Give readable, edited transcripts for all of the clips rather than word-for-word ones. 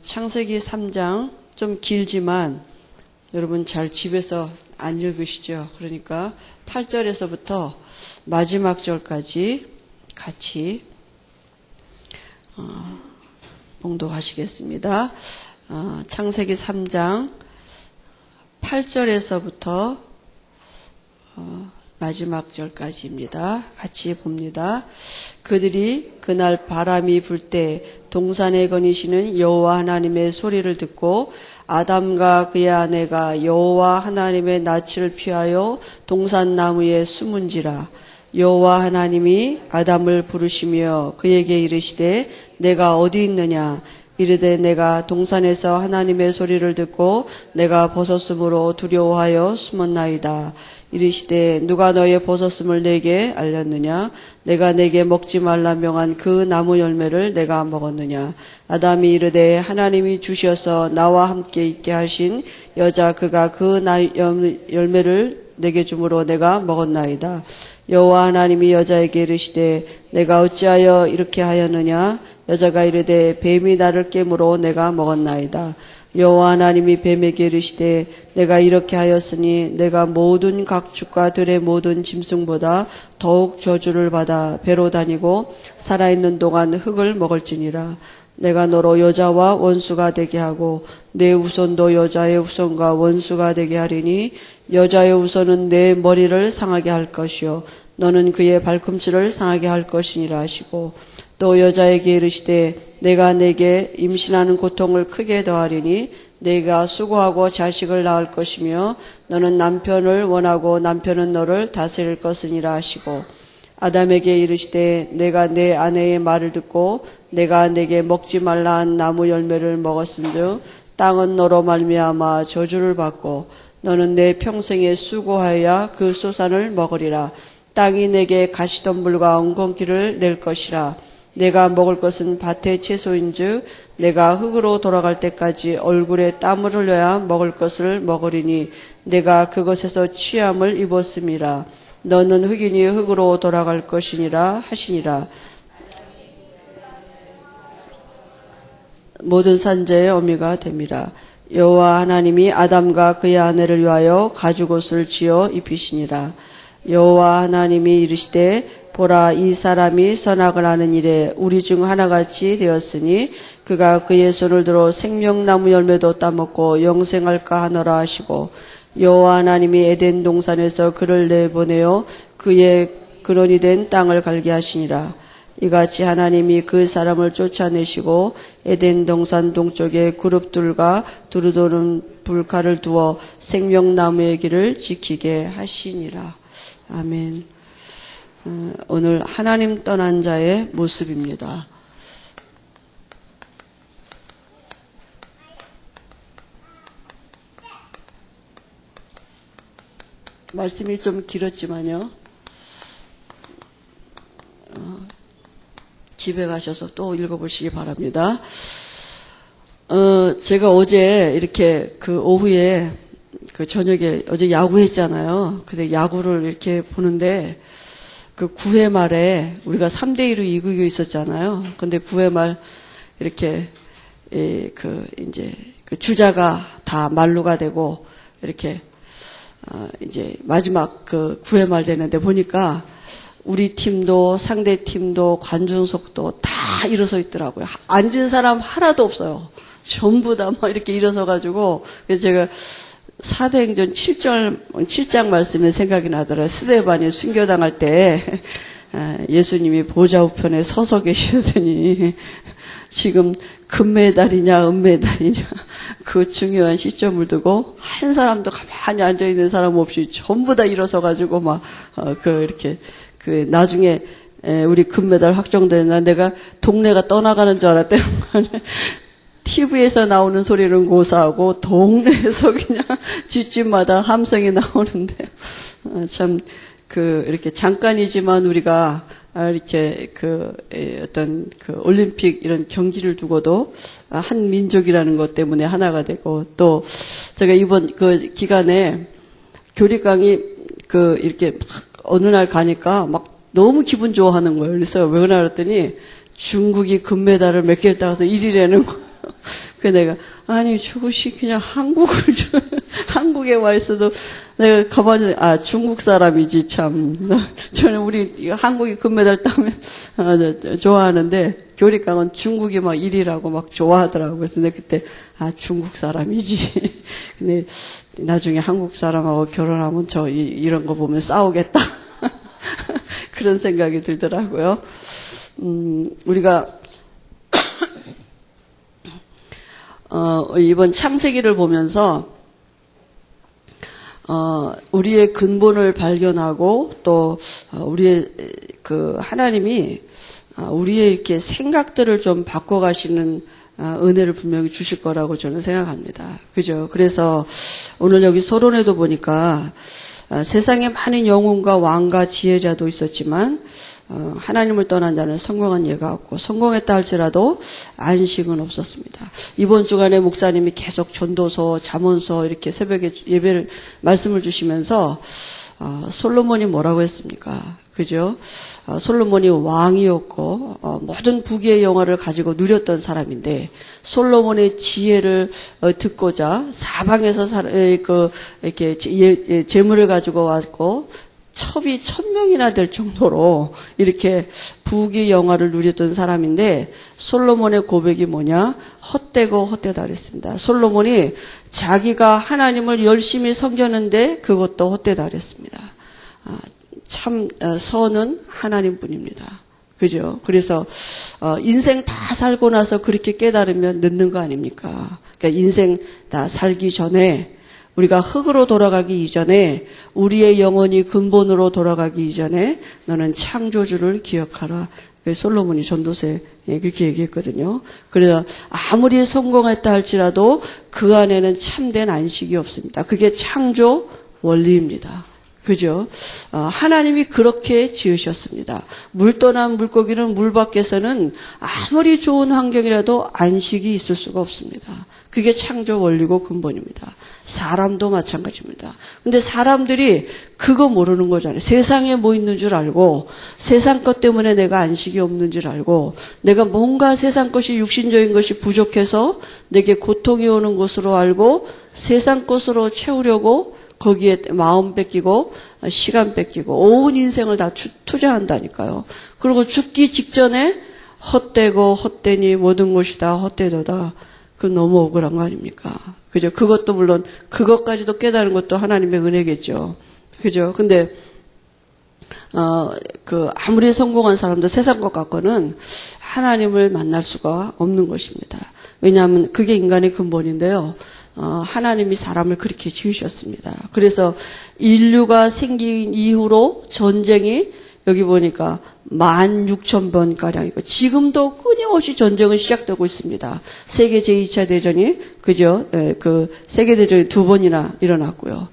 창세기 3장 좀 길지만 여러분 잘 집에서 안 읽으시죠? 그러니까 8절에서부터 마지막 절까지 같이 봉독하시겠습니다. 창세기 3장 8절에서부터 마지막 절까지입니다. 같이 봅니다. 그들이 그날 바람이 불 때 동산에 거니시는 여호와 하나님의 소리를 듣고 아담과 그의 아내가 여호와 하나님의 낯을 피하여 동산 나무에 숨은지라. 여호와 하나님이 아담을 부르시며 그에게 이르시되 내가 어디 있느냐. 이르되 내가 동산에서 하나님의 소리를 듣고 내가 벗었으므로 두려워하여 숨었나이다. 이르시되 누가 너의 벗었음을 내게 알렸느냐. 내가 내게 먹지 말라 명한 그 나무 열매를 내가 먹었느냐. 아담이 이르되 하나님이 주셔서 나와 함께 있게 하신 여자 그가 그 열매를 내게 주므로 내가 먹었나이다. 여호와 하나님이 여자에게 이르시되 내가 어찌하여 이렇게 하였느냐. 여자가 이르되 뱀이 나를 깨므로 내가 먹었나이다. 여호와 하나님이 뱀에게 이르시되 내가 이렇게 하였으니 내가 모든 각축과 들의 모든 짐승보다 더욱 저주를 받아 배로 다니고 살아있는 동안 흙을 먹을지니라. 내가 너로 여자와 원수가 되게 하고 내 후손도 여자의 후손과 원수가 되게 하리니 여자의 후손은 내 머리를 상하게 할 것이요 너는 그의 발꿈치를 상하게 할 것이니라 하시고 또 여자에게 이르시되 내가 내게 임신하는 고통을 크게 더하리니 내가 수고하고 자식을 낳을 것이며 너는 남편을 원하고 남편은 너를 다스릴 것이니라 하시고 아담에게 이르시되 내가 내 아내의 말을 듣고 내가 내게 먹지 말라 한 나무 열매를 먹었은즉 땅은 너로 말미암아 저주를 받고 너는 내 평생에 수고하여야 그 소산을 먹으리라. 땅이 내게 가시덤불과 엉겅퀴를 낼 것이라. 내가 먹을 것은 밭의 채소인즉 내가 흙으로 돌아갈 때까지 얼굴에 땀을 흘려야 먹을 것을 먹으리니 내가 그것에서 취함을 입었음이라. 너는 흙이니 흙으로 돌아갈 것이니라 하시니라. 모든 산자의 어미가 됨이라. 여호와 하나님이 아담과 그의 아내를 위하여 가죽옷을 지어 입히시니라. 여호와 하나님이 이르시되 보라 이 사람이 선악을 하는 일에 우리 중 하나같이 되었으니 그가 그의 손을 들어 생명나무 열매도 따먹고 영생할까 하노라 하시고 여호와 하나님이 에덴 동산에서 그를 내보내어 그의 근원이 된 땅을 갈게 하시니라. 이같이 하나님이 그 사람을 쫓아내시고 에덴 동산 동쪽에 그룹들과 두루도는 불칼을 두어 생명나무의 길을 지키게 하시니라. 아멘. 오늘 하나님 떠난 자의 모습입니다. 말씀이 좀 길었지만요. 집에 가셔서 또 읽어보시기 바랍니다. 제가 어제 이렇게 그 오후에 그 저녁에 어제 야구했잖아요. 근데 야구를 이렇게 보는데 그 9회 말에 우리가 3대2로 이기고 있었잖아요. 근데 9회 말 이렇게 이제 그 주자가 다 만루가 되고 이렇게 이제 마지막 그 9회 말 되는데 보니까 우리 팀도 상대 팀도 관중석도 다 일어서 있더라고요. 앉은 사람 하나도 없어요. 전부 다 막 이렇게 일어서 가지고 그래서 제가 사도행전 7장 말씀이 생각이 나더라고요. 스데반이 순교당할 때 예수님이 보좌 우편에 서서 계시더니 지금 금메달이냐 은메달이냐 그 중요한 시점을 두고 한 사람도 가만히 앉아있는 사람 없이 전부 다 일어서 가지고 막 이렇게 나중에 우리 금메달 확정되나 내가 동네가 떠나가는 줄 알았대요. TV에서 나오는 소리는 고사하고 동네에서 그냥 집집마다 함성이 나오는데 참 이렇게 잠깐이지만 우리가 이렇게 어떤 올림픽 이런 경기를 두고도 한 민족이라는 것 때문에 하나가 되고 또 제가 이번 기간에 교리강이 이렇게 막 어느 날 가니까 막 너무 기분 좋아하는 거예요. 그래서 왜 그러나 그랬더니 중국이 금메달을 몇 개를 따서 1위라는 거예요. 그 내가, 아니, 저것이 그냥 한국에 와 있어도 내가 가만히, 중국 사람이지, 참. 저는 우리 한국이 금메달 따면, 좋아하는데, 교리강은 중국이 막 1위라고 막 좋아하더라고요. 그래서 내가 그때, 중국 사람이지. 근데 나중에 한국 사람하고 결혼하면 이런 거 보면 싸우겠다. 그런 생각이 들더라고요. 우리가, 이번 창세기를 보면서, 우리의 근본을 발견하고 또, 우리의 하나님이, 우리의 이렇게 생각들을 좀 바꿔가시는 은혜를 분명히 주실 거라고 저는 생각합니다. 그죠? 그래서 오늘 여기 서론에도 보니까 세상에 많은 영웅과 왕과 지혜자도 있었지만 하나님을 떠난 자는 성공한 예가 없고 성공했다 할지라도 안식은 없었습니다. 이번 주간에 목사님이 계속 전도서, 잠언서 이렇게 새벽에 예배를 말씀을 주시면서 솔로몬이 뭐라고 했습니까? 그죠? 솔로몬이 왕이었고 모든 부귀의 영화를 가지고 누렸던 사람인데 솔로몬의 지혜를 듣고자 사방에서 이렇게 재물을 가지고 왔고 첩이 1000명이나 될 정도로 이렇게 부귀의 영화를 누렸던 사람인데 솔로몬의 고백이 뭐냐? 헛되고 헛되다 그랬습니다. 솔로몬이 자기가 하나님을 열심히 섬겼는데 그것도 헛되다 그랬습니다. 참 선은 하나님뿐입니다. 그죠? 그래서 인생 다 살고 나서 그렇게 깨달으면 늦는 거 아닙니까? 그러니까 인생 다 살기 전에 우리가 흙으로 돌아가기 이전에 우리의 영혼이 근본으로 돌아가기 이전에 너는 창조주를 기억하라. 솔로몬이 전도서에 그렇게 얘기했거든요. 그래서 아무리 성공했다 할지라도 그 안에는 참된 안식이 없습니다. 그게 창조 원리입니다. 그죠? 하나님이 그렇게 지으셨습니다. 물 떠난 물고기는 물 밖에서는 아무리 좋은 환경이라도 안식이 있을 수가 없습니다. 그게 창조 원리고 근본입니다. 사람도 마찬가지입니다. 근데 사람들이 그거 모르는 거잖아요. 세상에 뭐 있는 줄 알고 세상 것 때문에 내가 안식이 없는 줄 알고 내가 뭔가 세상 것이 육신적인 것이 부족해서 내게 고통이 오는 것으로 알고 세상 것으로 채우려고 거기에 마음 뺏기고 시간 뺏기고 온 인생을 다 투자한다니까요. 그리고 죽기 직전에 헛되고 헛되니 모든 것이 다 헛되도다. 그건 너무 억울한 거 아닙니까? 그죠? 그것도 물론 그것까지도 깨달은 것도 하나님의 은혜겠죠. 그죠? 근데 아무리 성공한 사람도 세상 것 갖고는 하나님을 만날 수가 없는 것입니다. 왜냐하면 그게 인간의 근본인데요. 하나님이 사람을 그렇게 지으셨습니다. 그래서 인류가 생긴 이후로 전쟁이 여기 보니까 16,000번가량이고 지금도 끊임없이 전쟁은 시작되고 있습니다. 세계 제2차 대전이 그죠? 세계대전이 2번이나 일어났고요.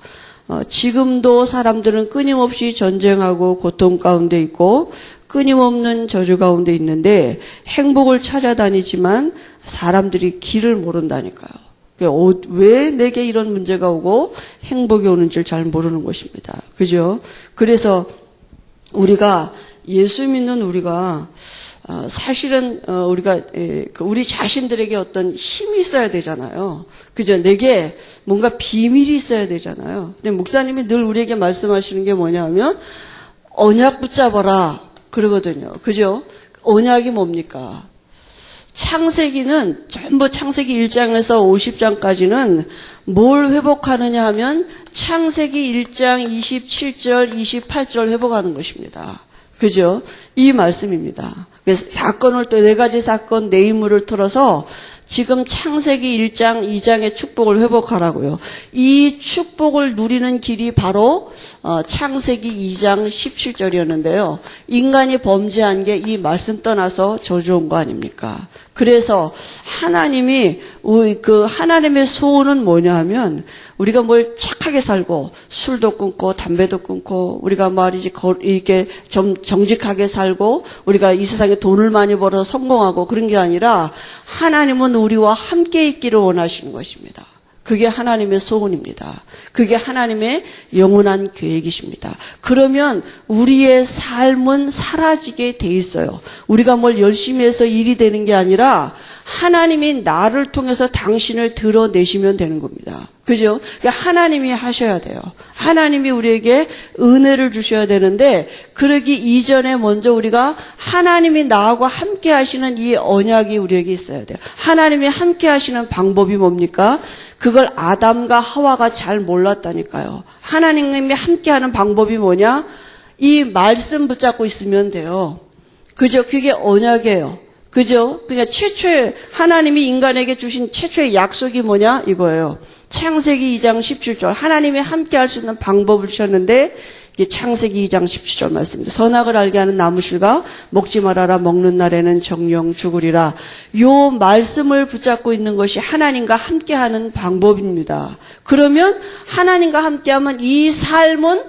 지금도 사람들은 끊임없이 전쟁하고 고통 가운데 있고 끊임없는 저주 가운데 있는데 행복을 찾아다니지만 사람들이 길을 모른다니까요. 왜 내게 이런 문제가 오고 행복이 오는지를 잘 모르는 것입니다. 그죠? 그래서 우리가 예수 믿는 우리가 사실은 우리가 우리 자신들에게 어떤 힘이 있어야 되잖아요. 그죠? 내게 뭔가 비밀이 있어야 되잖아요. 근데 목사님이 늘 우리에게 말씀하시는 게 뭐냐면 언약 붙잡아라 그러거든요. 그죠? 언약이 뭡니까? 창세기는 전부 창세기 1장에서 50장까지는 뭘 회복하느냐 하면 창세기 1장 27절 28절 회복하는 것입니다. 그죠? 이 말씀입니다. 그래서 사건을 또 4가지 사건 내 인물을 틀어서 지금 창세기 1장 2장의 축복을 회복하라고요. 이 축복을 누리는 길이 바로 창세기 2장 17절이었는데요. 인간이 범죄한 게 이 말씀 떠나서 저주온 거 아닙니까? 그래서 하나님이 하나님의 소원은 뭐냐 하면 우리가 뭘 착하게 살고 술도 끊고 담배도 끊고 우리가 말이지 이렇게 정직하게 살고 우리가 이 세상에 돈을 많이 벌어서 성공하고 그런 게 아니라 하나님은 우리와 함께 있기를 원하시는 것입니다. 그게 하나님의 소원입니다. 그게 하나님의 영원한 계획이십니다. 그러면 우리의 삶은 사라지게 돼 있어요. 우리가 뭘 열심히 해서 일이 되는 게 아니라 하나님이 나를 통해서 당신을 드러내시면 되는 겁니다. 그죠? 그러니까 하나님이 하셔야 돼요. 하나님이 우리에게 은혜를 주셔야 되는데 그러기 이전에 먼저 우리가 하나님이 나하고 함께 하시는 이 언약이 우리에게 있어야 돼요. 하나님이 함께 하시는 방법이 뭡니까? 그걸 아담과 하와가 잘 몰랐다니까요. 하나님이 함께 하는 방법이 뭐냐? 이 말씀 붙잡고 있으면 돼요. 그죠? 그게 언약이에요. 그죠? 그러니까 최초의 하나님이 인간에게 주신 최초의 약속이 뭐냐? 이거예요. 창세기 2장 17절 하나님이 함께 할 수 있는 방법을 주셨는데 이게 창세기 2장 17절 말씀입니다. 선악을 알게 하는 나무실과 먹지 말아라 먹는 날에는 정령 죽으리라. 요 말씀을 붙잡고 있는 것이 하나님과 함께하는 방법입니다. 그러면 하나님과 함께하면 이 삶은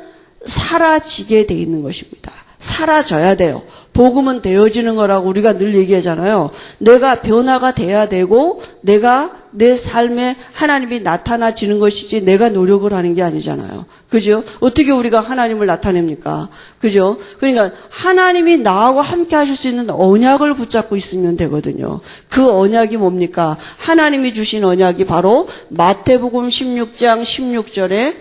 사라지게 돼 있는 것입니다. 사라져야 돼요. 복음은 되어지는 거라고 우리가 늘 얘기하잖아요. 내가 변화가 돼야 되고 내가 내 삶에 하나님이 나타나지는 것이지 내가 노력을 하는 게 아니잖아요. 그죠? 어떻게 우리가 하나님을 나타냅니까? 그죠? 그러니까 하나님이 나하고 함께 하실 수 있는 언약을 붙잡고 있으면 되거든요. 그 언약이 뭡니까? 하나님이 주신 언약이 바로 마태복음 16장 16절에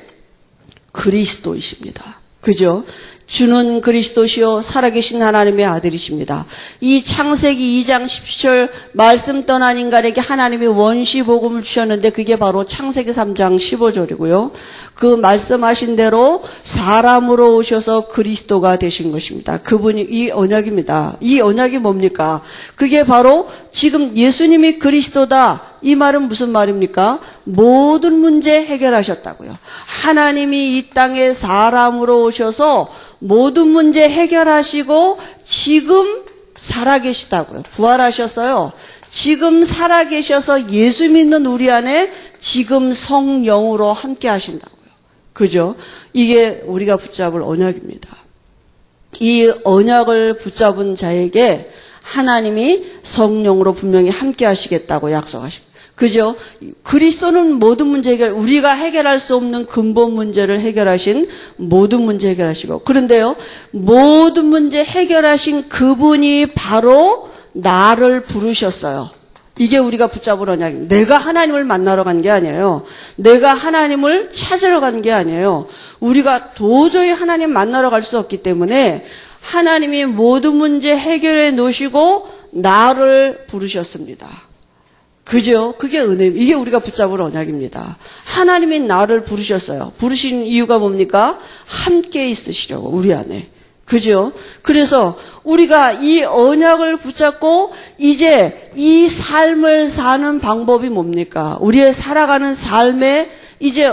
그리스도이십니다. 그죠? 주는 그리스도시요 살아계신 하나님의 아들이십니다. 이 창세기 2장 17절 말씀 떠난 인간에게 하나님이 원시복음을 주셨는데 그게 바로 창세기 3장 15절이고요. 그 말씀하신 대로 사람으로 오셔서 그리스도가 되신 것입니다. 그분이 이 언약입니다. 이 언약이 뭡니까? 그게 바로 지금 예수님이 그리스도다. 이 말은 무슨 말입니까? 모든 문제 해결하셨다고요. 하나님이 이 땅에 사람으로 오셔서 모든 문제 해결하시고 지금 살아계시다고요. 부활하셨어요. 지금 살아계셔서 예수 믿는 우리 안에 지금 성령으로 함께 하신다고요. 그죠? 이게 우리가 붙잡을 언약입니다. 이 언약을 붙잡은 자에게 하나님이 성령으로 분명히 함께 하시겠다고 약속하십니다. 그죠? 그리스도는 모든 문제 해결, 우리가 해결할 수 없는 근본 문제를 해결하신 모든 문제 해결하시고, 그런데요, 모든 문제 해결하신 그분이 바로 나를 부르셨어요. 이게 우리가 붙잡을 언약입니다. 내가 하나님을 만나러 간 게 아니에요. 내가 하나님을 찾으러 간 게 아니에요. 우리가 도저히 하나님 만나러 갈 수 없기 때문에 하나님이 모든 문제 해결해 놓으시고 나를 부르셨습니다. 그죠? 그게 은혜, 이게 우리가 붙잡을 언약입니다. 하나님이 나를 부르셨어요. 부르신 이유가 뭡니까? 함께 있으시려고, 우리 안에. 그죠? 그래서 우리가 이 언약을 붙잡고 이제 이 삶을 사는 방법이 뭡니까? 우리의 살아가는 삶에 이제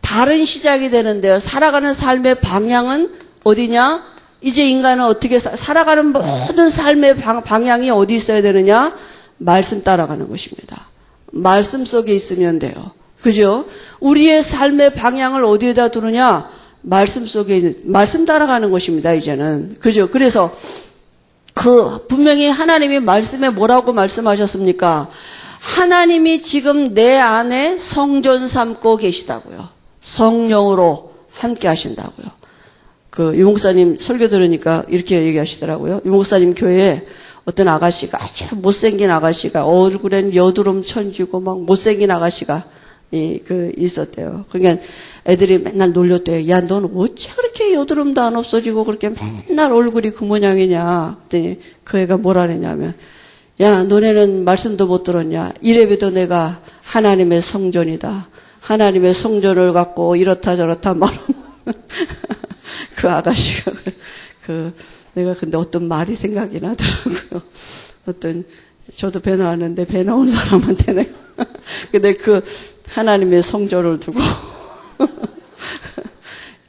다른 시작이 되는데요. 살아가는 삶의 방향은 어디냐? 이제 인간은 어떻게 살아가는 모든 삶의 방향이 어디 있어야 되느냐? 말씀 따라가는 것입니다. 말씀 속에 있으면 돼요. 그죠? 우리의 삶의 방향을 어디에다 두느냐? 말씀 속에, 말씀 따라가는 것입니다, 이제는. 그죠? 그래서 분명히 하나님이 말씀에 뭐라고 말씀하셨습니까? 하나님이 지금 내 안에 성전 삼고 계시다고요. 성령으로 함께 하신다고요. 유목사님 설교 들으니까 이렇게 얘기하시더라고요. 유목사님 교회에 어떤 아가씨가, 아주 못생긴 아가씨가, 얼굴엔 여드름 천지고 막 못생긴 아가씨가 있었대요. 그러니까 애들이 맨날 놀렸대요. 야, 넌 어째 그렇게 여드름도 안 없어지고 그렇게 맨날 얼굴이 그 모양이냐. 그랬더니 그 애가 뭐라 그랬냐면, 야, 너네는 말씀도 못 들었냐. 이래봬도 내가 하나님의 성전이다. 하나님의 성전을 갖고 이렇다 저렇다 말하면 그 아가씨가 내가 근데 어떤 말이 생각이 나더라고요. 저도 배 나왔는데 배 나온 사람한테 내가 근데 하나님의 성전을 두고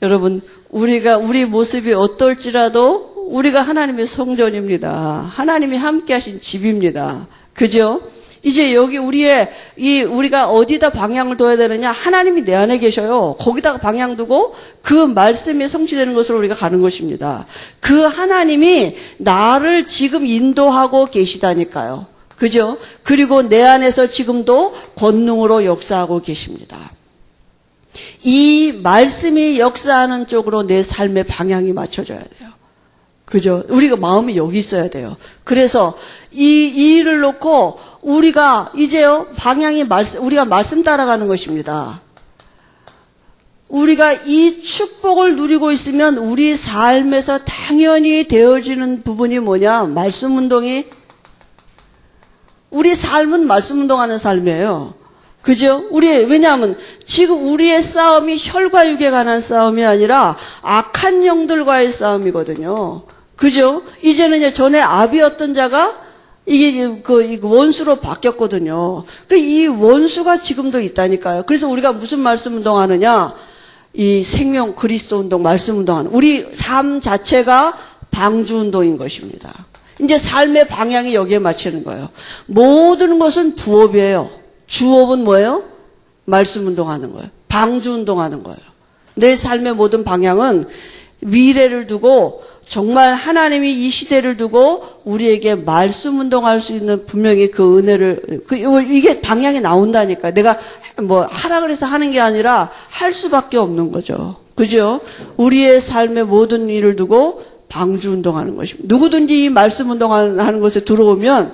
여러분, 우리 모습이 어떨지라도 우리가 하나님의 성전입니다. 하나님이 함께 하신 집입니다. 그죠? 이제 여기 우리가 어디다 방향을 둬야 되느냐? 하나님이 내 안에 계셔요. 거기다가 방향 두고 그 말씀이 성취되는 것으로 우리가 가는 것입니다. 그 하나님이 나를 지금 인도하고 계시다니까요. 그죠? 그리고 내 안에서 지금도 권능으로 역사하고 계십니다. 이 말씀이 역사하는 쪽으로 내 삶의 방향이 맞춰져야 돼요. 그죠? 우리가 마음이 여기 있어야 돼요. 그래서 이 일을 놓고 우리가 이제요, 방향이 우리가 말씀 따라가는 것입니다. 우리가 이 축복을 누리고 있으면 우리 삶에서 당연히 되어지는 부분이 뭐냐? 말씀 운동이. 우리 삶은 말씀 운동하는 삶이에요. 그죠? 왜냐하면 지금 우리의 싸움이 혈과 육에 관한 싸움이 아니라 악한 영들과의 싸움이거든요. 그죠? 이제는 전에 아비였던 자가 이게 원수로 바뀌었거든요. 이 원수가 지금도 있다니까요. 그래서 우리가 무슨 말씀 운동하느냐? 이 생명 그리스도 운동, 말씀 운동하는 우리 삶 자체가 방주 운동인 것입니다. 이제 삶의 방향이 여기에 맞추는 거예요. 모든 것은 부업이에요. 주업은 뭐예요? 말씀 운동하는 거예요. 방주 운동하는 거예요. 내 삶의 모든 방향은 미래를 두고 정말 하나님이 이 시대를 두고 우리에게 말씀 운동할 수 있는 분명히 그 은혜를, 이게 방향이 나온다니까. 내가 하라 그래서 하는 게 아니라 할 수밖에 없는 거죠. 그죠? 우리의 삶의 모든 일을 두고 방주 운동하는 것입니다. 누구든지 이 말씀 운동하는 것에 들어오면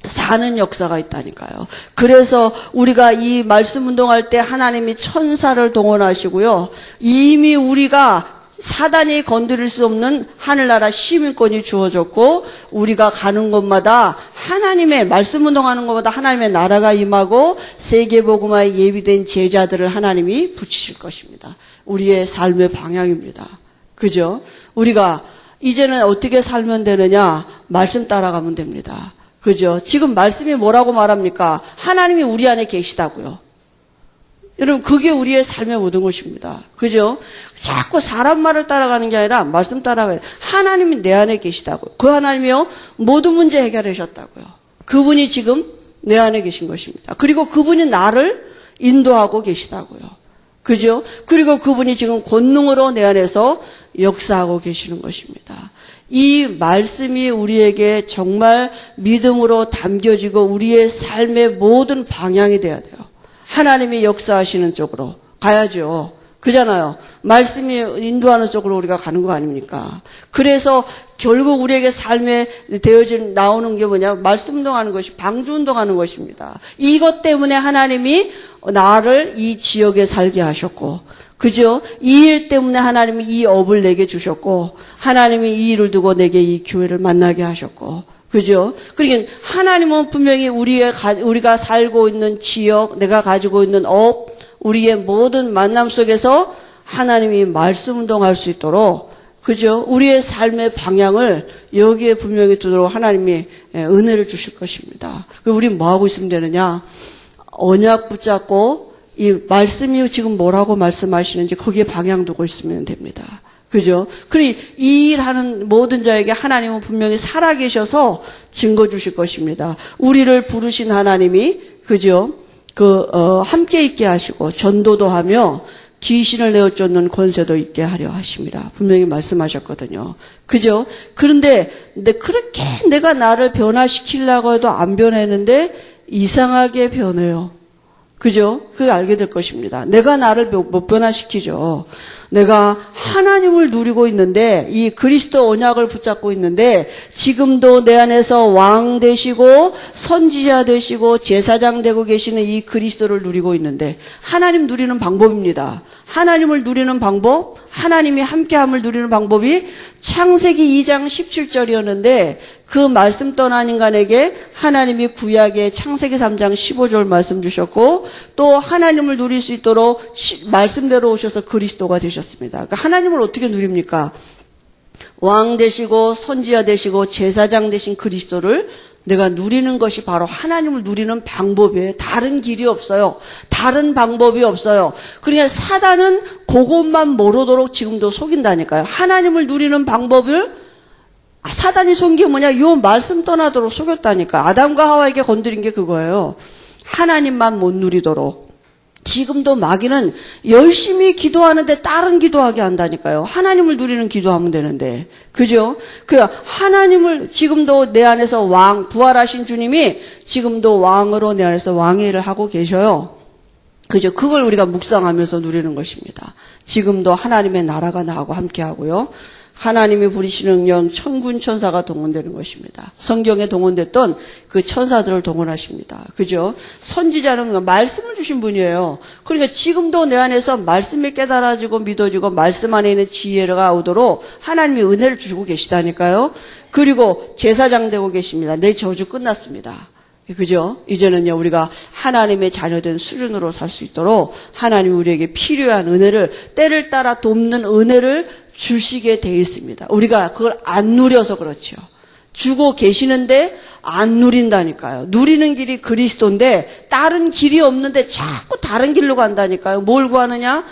사는 역사가 있다니까요. 그래서 우리가 이 말씀 운동할 때 하나님이 천사를 동원하시고요. 이미 우리가 사단이 건드릴 수 없는 하늘나라 시민권이 주어졌고 우리가 가는 곳마다 하나님의 말씀 운동하는 곳마다 하나님의 나라가 임하고 세계복음화에 예비된 제자들을 하나님이 붙이실 것입니다. 우리의 삶의 방향입니다. 그죠? 우리가 이제는 어떻게 살면 되느냐? 말씀 따라가면 됩니다. 그죠? 지금 말씀이 뭐라고 말합니까? 하나님이 우리 안에 계시다고요. 여러분, 그게 우리의 삶의 모든 것입니다. 그죠? 자꾸 사람 말을 따라가는 게 아니라 말씀 따라가야 돼요. 하나님이 내 안에 계시다고요. 그 하나님이요, 모든 문제 해결하셨다고요. 그분이 지금 내 안에 계신 것입니다. 그리고 그분이 나를 인도하고 계시다고요. 그죠? 그리고 그분이 지금 권능으로 내 안에서 역사하고 계시는 것입니다. 이 말씀이 우리에게 정말 믿음으로 담겨지고 우리의 삶의 모든 방향이 돼야 돼요. 하나님이 역사하시는 쪽으로 가야죠. 그잖아요. 말씀이 인도하는 쪽으로 우리가 가는 거 아닙니까? 그래서 결국 우리에게 삶에 나오는 게 뭐냐? 말씀 운동하는 것이 방주 운동하는 것입니다. 이것 때문에 하나님이 나를 이 지역에 살게 하셨고, 그죠? 이 일 때문에 하나님이 이 업을 내게 주셨고, 하나님이 이 일을 두고 내게 이 교회를 만나게 하셨고, 그죠? 그러니까 하나님은 분명히 우리가 살고 있는 지역, 내가 가지고 있는 업, 우리의 모든 만남 속에서 하나님이 말씀 운동할 수 있도록, 그죠? 우리의 삶의 방향을 여기에 분명히 두도록 하나님이 은혜를 주실 것입니다. 그럼 우리 뭐 하고 있으면 되느냐? 언약 붙잡고 이 말씀이 지금 뭐라고 말씀하시는지 거기에 방향 두고 있으면 됩니다. 그죠? 그러니 이 일하는 모든 자에게 하나님은 분명히 살아계셔서 증거 주실 것입니다. 우리를 부르신 하나님이, 그죠? 함께 있게 하시고 전도도 하며 귀신을 내어 쫓는 권세도 있게 하려 하십니다. 분명히 말씀하셨거든요. 그죠? 그런데 그렇게 내가 나를 변화시키려고 해도 안 변했는데 이상하게 변해요. 그죠? 그걸 알게 될 것입니다. 내가 나를 못 변화시키죠. 내가 하나님을 누리고 있는데 이 그리스도 언약을 붙잡고 있는데 지금도 내 안에서 왕 되시고 선지자 되시고 제사장 되고 계시는 이 그리스도를 누리고 있는데 하나님 누리는 방법입니다. 하나님을 누리는 방법, 하나님이 함께함을 누리는 방법이 창세기 2장 17절이었는데 그 말씀 떠난 인간에게 하나님이 구약의 창세기 3장 15절 말씀 주셨고 또 하나님을 누릴 수 있도록 말씀대로 오셔서 그리스도가 되셨습니다. 그러니까 하나님을 어떻게 누립니까? 왕 되시고 선지자 되시고 제사장 되신 그리스도를 내가 누리는 것이 바로 하나님을 누리는 방법이에요. 다른 길이 없어요. 다른 방법이 없어요. 그러니까 사단은 그것만 모르도록 지금도 속인다니까요. 하나님을 누리는 방법을 사단이 속인 게 뭐냐? 요 말씀 떠나도록 속였다니까. 아담과 하와에게 건드린 게 그거예요. 하나님만 못 누리도록 지금도 마귀는 열심히 기도하는데 다른 기도하게 한다니까요. 하나님을 누리는 기도하면 되는데. 그죠? 하나님을 지금도 내 안에서 부활하신 주님이 지금도 왕으로 내 안에서 왕위를 하고 계셔요. 그죠? 그걸 우리가 묵상하면서 누리는 것입니다. 지금도 하나님의 나라가 나하고 함께 하고요. 하나님이 부리시는 영 천군 천사가 동원되는 것입니다. 성경에 동원됐던 그 천사들을 동원하십니다. 그죠? 선지자는 말씀을 주신 분이에요. 그러니까 지금도 내 안에서 말씀이 깨달아지고 믿어지고 말씀 안에 있는 지혜가 오도록 하나님이 은혜를 주시고 계시다니까요. 그리고 제사장 되고 계십니다. 내 저주 끝났습니다. 그죠? 이제는요, 우리가 하나님의 자녀된 수준으로 살 수 있도록 하나님이 우리에게 필요한 은혜를, 때를 따라 돕는 은혜를 주시게 돼 있습니다. 우리가 그걸 안 누려서 그렇죠. 주고 계시는데 안 누린다니까요. 누리는 길이 그리스도인데 다른 길이 없는데 자꾸 다른 길로 간다니까요. 뭘 구하느냐?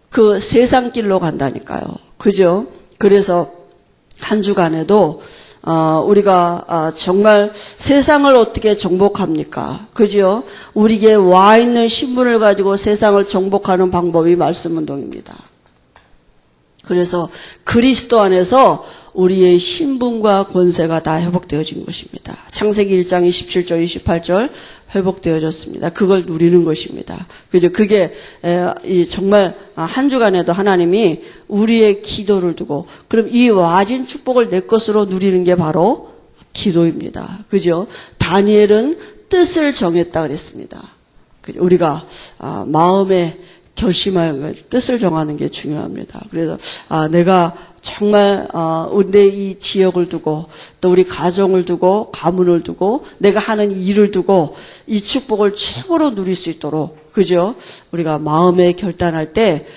그 세상 길로 간다니까요. 그죠? 그래서 한 주간에도 우리가 정말 세상을 어떻게 정복합니까? 그죠? 우리에게 와 있는 신분을 가지고 세상을 정복하는 방법이 말씀 운동입니다. 그래서 그리스도 안에서 우리의 신분과 권세가 다 회복되어진 것입니다. 창세기 1장 27절 28절 회복되어졌습니다. 그걸 누리는 것입니다. 그죠? 그게 정말 한 주간에도 하나님이 우리의 기도를 두고, 그럼 이 와진 축복을 내 것으로 누리는 게 바로 기도입니다. 그죠? 다니엘은 뜻을 정했다 그랬습니다. 우리가 마음에 결심할 뜻을 정하는 게 중요합니다. 그래서 내가 정말 내 이 지역을 두고 또 우리 가정을 두고 가문을 두고 내가 하는 일을 두고 이 축복을 최고로 누릴 수 있도록, 그죠? 우리가 마음에 결단할 때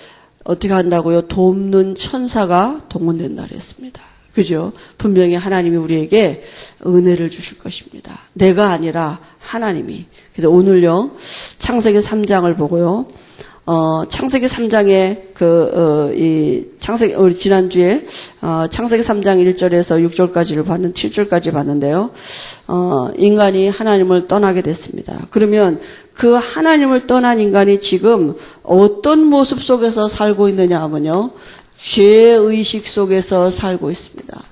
어떻게 한다고요? 돕는 천사가 동원된다 그랬습니다. 그죠? 분명히 하나님이 우리에게 은혜를 주실 것입니다. 내가 아니라 하나님이. 그래서 오늘요, 창세기 3장을 보고요. 창세기 3장에 우리 지난주에 창세기 3장 1절에서 6절까지를 7절까지 봤는데요. 인간이 하나님을 떠나게 됐습니다. 그러면 그 하나님을 떠난 인간이 지금 어떤 모습 속에서 살고 있느냐 하면요, 죄의식 속에서 살고 있습니다.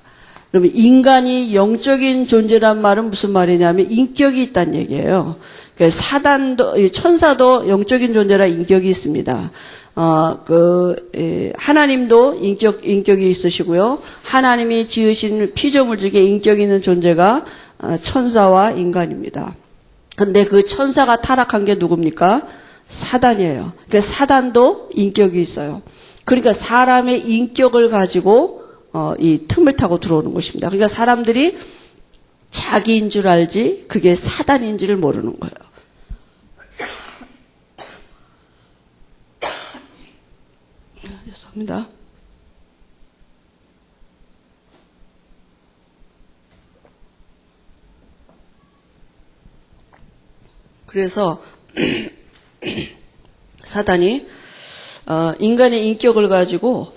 그러면 인간이 영적인 존재란 말은 무슨 말이냐면 인격이 있다는 얘기예요. 천사도 영적인 존재라 인격이 있습니다. 하나님도 인격이 있으시고요. 하나님이 지으신 피조물 중에 인격 있는 존재가 천사와 인간입니다. 근데 그 천사가 타락한 게 누굽니까? 사단이에요. 그러니까 사단도 인격이 있어요. 그러니까 사람의 인격을 가지고 이 틈을 타고 들어오는 것입니다. 그러니까 사람들이 자기인 줄 알지 그게 사단인지를 모르는 거예요. 죄송합니다. 그래서 사단이 인간의 인격을 가지고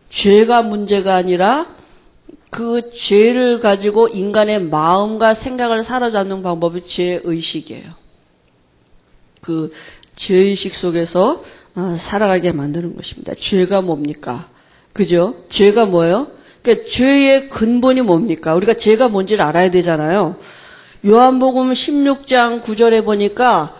죄가 문제가 아니라 그 죄를 가지고 인간의 마음과 생각을 사로잡는 방법이 죄의식이에요. 그 죄의식 속에서 살아가게 만드는 것입니다. 죄가 뭡니까? 그죠? 죄가 뭐예요? 그러니까 죄의 근본이 뭡니까? 우리가 죄가 뭔지를 알아야 되잖아요. 요한복음 16장 9절에 보니까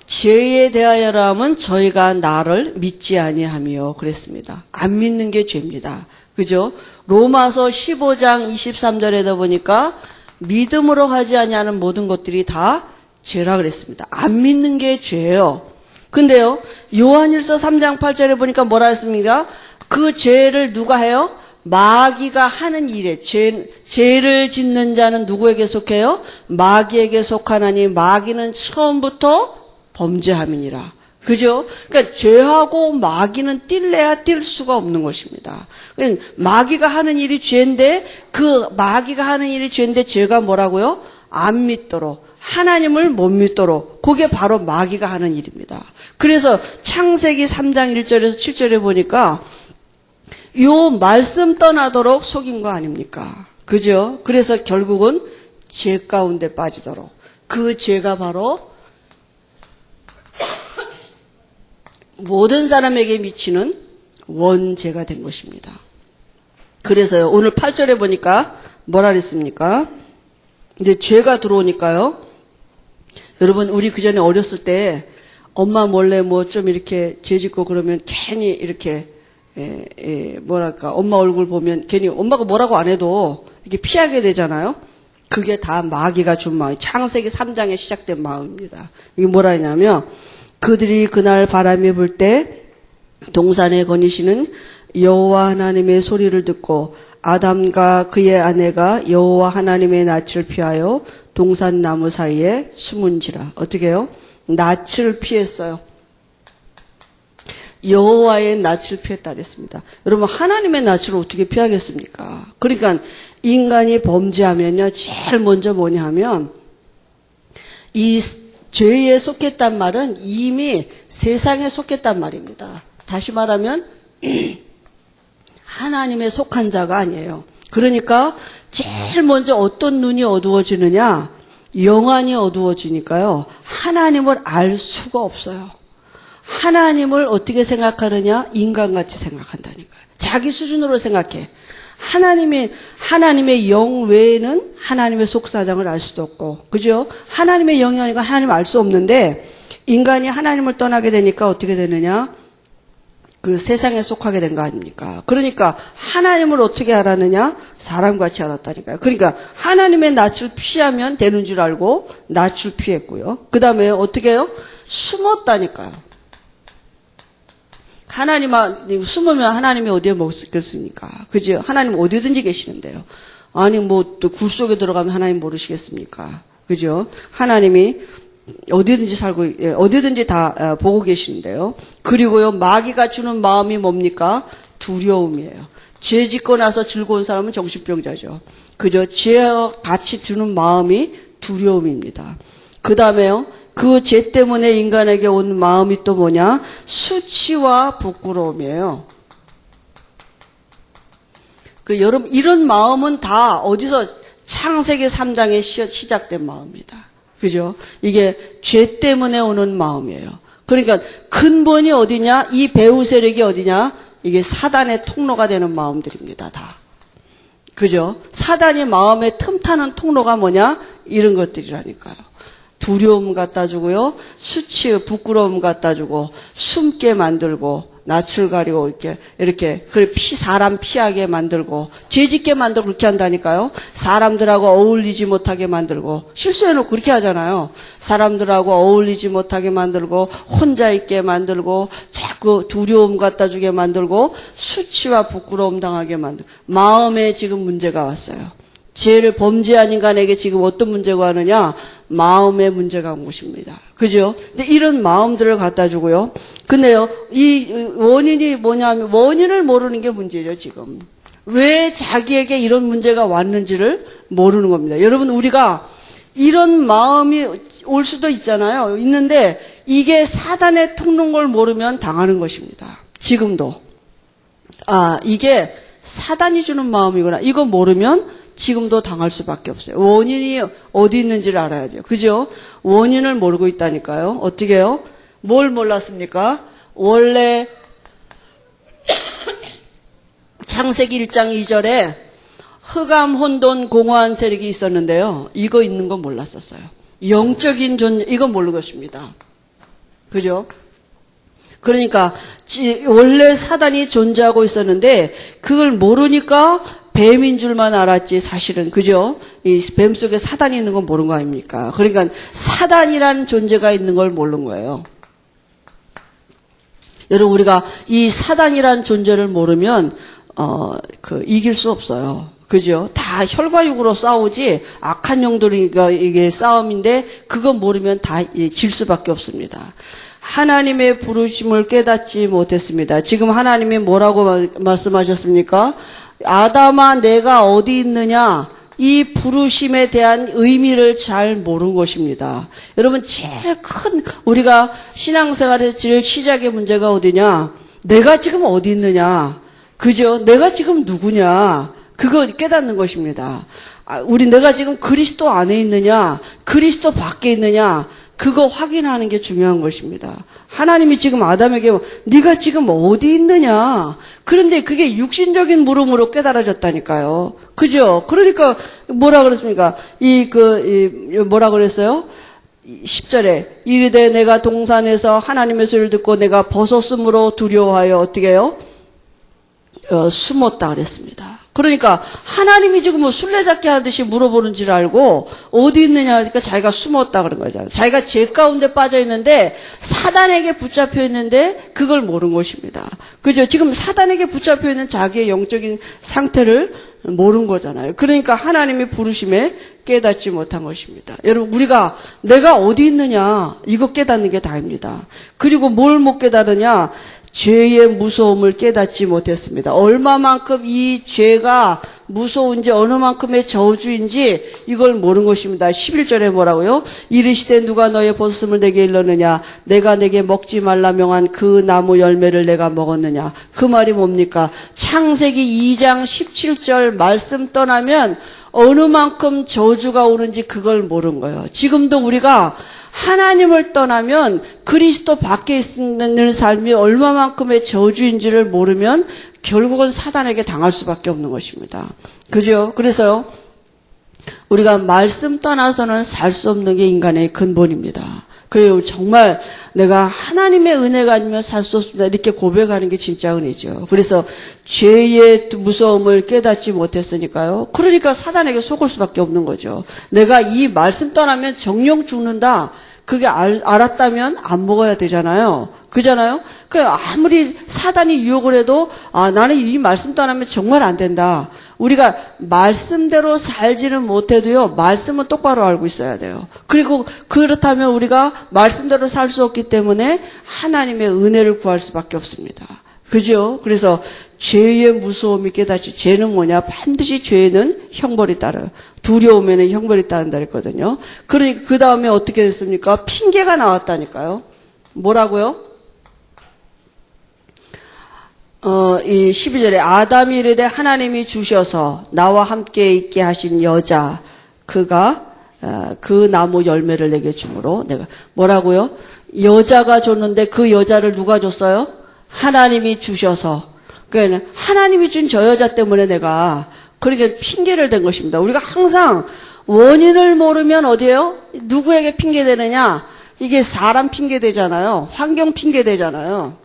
죄에 대하여라면 저희가 나를 믿지 아니하며 그랬습니다. 안 믿는 게 죄입니다. 그죠? 로마서 15장 23절에다 보니까 믿음으로 하지 아니하는 모든 것들이 다 죄라 그랬습니다. 안 믿는 게 죄예요. 근데요, 요한일서 3장 8절에 보니까 뭐라 했습니까? 그 죄를 누가 해요? 마귀가 하는 일에, 죄를 짓는 자는 누구에게 속해요? 마귀에게 속하나니 마귀는 처음부터 범죄함이니라. 그죠? 그러니까 죄하고 마귀는 뛸래야 뛸 수가 없는 것입니다. 그러니까 마귀가 하는 일이 죄인데, 그 마귀가 하는 일이 죄인데 죄가 뭐라고요? 안 믿도록, 하나님을 못 믿도록, 그게 바로 마귀가 하는 일입니다. 그래서 창세기 3장 1절에서 7절에 보니까 요 말씀 떠나도록 속인 거 아닙니까? 그죠? 그래서 결국은 죄 가운데 빠지도록. 그 죄가 바로 모든 사람에게 미치는 원죄가 된 것입니다. 그래서요, 오늘 8절에 보니까 뭐라 그랬습니까? 이제 죄가 들어오니까요, 여러분, 우리 그 전에 어렸을 때 엄마 몰래 뭐 좀 이렇게 죄 짓고 그러면 괜히 이렇게, 뭐랄까, 엄마 얼굴 보면 괜히 엄마가 뭐라고 안 해도 이렇게 피하게 되잖아요? 그게 다 마귀가 준 마음, 창세기 3장에 시작된 마음입니다. 이게 뭐라 했냐면, 그들이 그날 바람이 불 때 동산에 거니시는 여호와 하나님의 소리를 듣고 아담과 그의 아내가 여호와 하나님의 낯을 피하여 동산 나무 사이에 숨은지라. 어떻게 해요? 낯을 피했어요. 여호와의 낯을 피했다 그랬습니다. 여러분, 하나님의 낯을 어떻게 피하겠습니까? 그러니까 인간이 범죄하면요, 제일 먼저 뭐냐 하면 이 죄에 속했단 말은 이미 세상에 속했단 말입니다. 다시 말하면 하나님에 속한 자가 아니에요. 그러니까 제일 먼저 어떤 눈이 어두워지느냐? 영안이 어두워지니까요, 하나님을 알 수가 없어요. 하나님을 어떻게 생각하느냐? 인간같이 생각한다니까요. 자기 수준으로 생각해. 하나님의 영 외에는 하나님의 속사정을 알 수도 없고, 그죠? 하나님의 영이 아니고 하나님을 알 수 없는데, 인간이 하나님을 떠나게 되니까 어떻게 되느냐? 그 세상에 속하게 된 거 아닙니까? 그러니까 하나님을 어떻게 알았느냐? 사람같이 알았다니까요. 그러니까 하나님의 낯을 피하면 되는 줄 알고 낯을 피했고요. 그 다음에 어떻게 해요? 숨었다니까요. 숨으면 하나님이 어디에 먹겠습니까? 그죠? 하나님 어디든지 계시는데요. 아니, 뭐, 또 굴 속에 들어가면 하나님 모르시겠습니까? 그죠? 하나님이 어디든지 어디든지 다 보고 계시는데요. 그리고요, 마귀가 주는 마음이 뭡니까? 두려움이에요. 죄 짓고 나서 즐거운 사람은 정신병자죠. 그죠? 죄와 같이 주는 마음이 두려움입니다. 그 다음에요, 그 죄 때문에 인간에게 온 마음이 또 뭐냐? 수치와 부끄러움이에요. 여러분, 이런 마음은 다 어디서 창세기 3장에 시작된 마음입니다. 그죠? 이게 죄 때문에 오는 마음이에요. 그러니까 근본이 어디냐? 이 배후 세력이 어디냐? 이게 사단의 통로가 되는 마음들입니다, 다. 그죠? 사단이 마음에 틈타는 통로가 뭐냐? 이런 것들이라니까요. 두려움 갖다 주고요, 수치, 부끄러움 갖다 주고, 숨게 만들고, 낯을 가리고, 이렇게, 사람 피하게 만들고, 죄짓게 만들고 그렇게 한다니까요. 사람들하고 어울리지 못하게 만들고, 실수해놓고 그렇게 하잖아요. 사람들하고 어울리지 못하게 만들고, 혼자 있게 만들고, 자꾸 두려움 갖다 주게 만들고, 수치와 부끄러움 당하게 만들고, 마음에 지금 문제가 왔어요. 죄를 범죄한 인간에게 지금 어떤 문제가 왔느냐? 마음의 문제가 온 것입니다. 그죠? 근데 이런 마음들을 갖다 주고요. 근데요, 이 원인이 뭐냐면, 원인을 모르는 게 문제죠, 지금. 왜 자기에게 이런 문제가 왔는지를 모르는 겁니다. 여러분, 우리가 이런 마음이 올 수도 있잖아요. 있는데, 이게 사단의 통로인 걸 모르면 당하는 것입니다. 지금도. 이게 사단이 주는 마음이구나. 이거 모르면 지금도 당할 수밖에 없어요. 원인이 어디 있는지를 알아야 돼요. 그죠? 원인을 모르고 있다니까요. 어떻게 해요? 뭘 몰랐습니까? 원래 창세기 1장 2절에 흑암, 혼돈, 공허한 세력이 있었는데요. 이거 있는 건 몰랐었어요. 영적인 존재, 이건 모르는 것입니다. 그죠? 그러니까 원래 사단이 존재하고 있었는데 그걸 모르니까 뱀인 줄만 알았지, 사실은. 그죠? 이 뱀 속에 사단이 있는 건 모르는 거 아닙니까? 그러니까 사단이라는 존재가 있는 걸 모르는 거예요. 여러분, 우리가 이 사단이라는 존재를 모르면 이길 수 없어요. 그죠? 다 혈과육으로 싸우지, 악한 영들이가 이게 싸움인데 그거 모르면 다 질 수밖에 없습니다. 하나님의 부르심을 깨닫지 못했습니다. 지금 하나님이 뭐라고 말씀하셨습니까? 아담아, 내가 어디 있느냐? 이 부르심에 대한 의미를 잘 모르는 것입니다. 여러분, 제일 큰 우리가 신앙생활의 제일 시작의 문제가 어디냐? 내가 지금 어디 있느냐? 그죠? 내가 지금 누구냐? 그거 깨닫는 것입니다. 내가 지금 그리스도 안에 있느냐? 그리스도 밖에 있느냐? 그거 확인하는 게 중요한 것입니다. 하나님이 지금 아담에게 네가 지금 어디 있느냐. 그런데 그게 육신적인 물음으로 깨달아졌다니까요. 그죠? 그러니까 뭐라 그랬습니까? 뭐라 그랬어요? 10절에 이르되 내가 동산에서 하나님의 소리를 듣고 내가 벗었으므로 두려워하여 어떻게 해요? 숨었다 그랬습니다. 그러니까 하나님이 지금 뭐 술래잡기 하듯이 물어보는 줄 알고 어디 있느냐 하니까 자기가 숨었다 그런 거잖아요. 자기가 죄 가운데 빠져 있는데 사단에게 붙잡혀 있는데 그걸 모르는 것입니다. 그죠? 지금 사단에게 붙잡혀 있는 자기의 영적인 상태를 모르는 거잖아요. 그러니까 하나님의 부르심에 깨닫지 못한 것입니다. 여러분, 우리가 내가 어디 있느냐 이거 깨닫는 게 다입니다. 그리고 뭘 못 깨달으냐? 죄의 무서움을 깨닫지 못했습니다. 얼마만큼 이 죄가 무서운지 어느 만큼의 저주인지 이걸 모르는 것입니다. 11절에 뭐라고요? 이르시되 누가 너의 벗었음을 내게 일렀느냐? 내가 내게 먹지 말라 명한 그 나무 열매를 내가 먹었느냐? 그 말이 뭡니까? 창세기 2장 17절 말씀 떠나면 어느 만큼 저주가 오는지 그걸 모르는 거예요. 지금도 우리가 하나님을 떠나면 그리스도 밖에 있는 삶이 얼마만큼의 저주인지를 모르면 결국은 사단에게 당할 수밖에 없는 것입니다. 그죠? 그래서요, 우리가 말씀 떠나서는 살 수 없는 게 인간의 근본입니다. 그래요, 정말 내가 하나님의 은혜가 아니면 살 수 없습니다. 이렇게 고백하는 게 진짜 은혜죠. 그래서 죄의 무서움을 깨닫지 못했으니까요. 그러니까 사단에게 속을 수밖에 없는 거죠. 내가 이 말씀 떠나면 정령 죽는다. 그게 알았다면 안 먹어야 되잖아요. 그잖아요? 아무리 사단이 유혹을 해도, 나는 이 말씀 떠나면 정말 안 된다. 우리가 말씀대로 살지는 못해도요, 말씀은 똑바로 알고 있어야 돼요. 그리고 그렇다면 우리가 말씀대로 살 수 없기 때문에 하나님의 은혜를 구할 수밖에 없습니다. 그죠? 그래서 죄의 무서움이 깨닫지. 죄는 뭐냐? 반드시 죄는 형벌이 따라요. 두려우면 형벌이 따른다 그랬거든요. 그러니까 그 다음에 어떻게 됐습니까? 핑계가 나왔다니까요. 뭐라고요? 이 12절에 아담이 이르되 하나님이 주셔서 나와 함께 있게 하신 여자 그가 그 나무 열매를 내게 주므로 내가 뭐라고요? 여자가 줬는데 그 여자를 누가 줬어요? 하나님이 주셔서. 그러니까 하나님이 준 저 여자 때문에 내가 그러니까 핑계를 댄 것입니다. 우리가 항상 원인을 모르면 어디에요? 누구에게 핑계 대느냐? 이게 사람 핑계 대잖아요. 환경 핑계 대잖아요.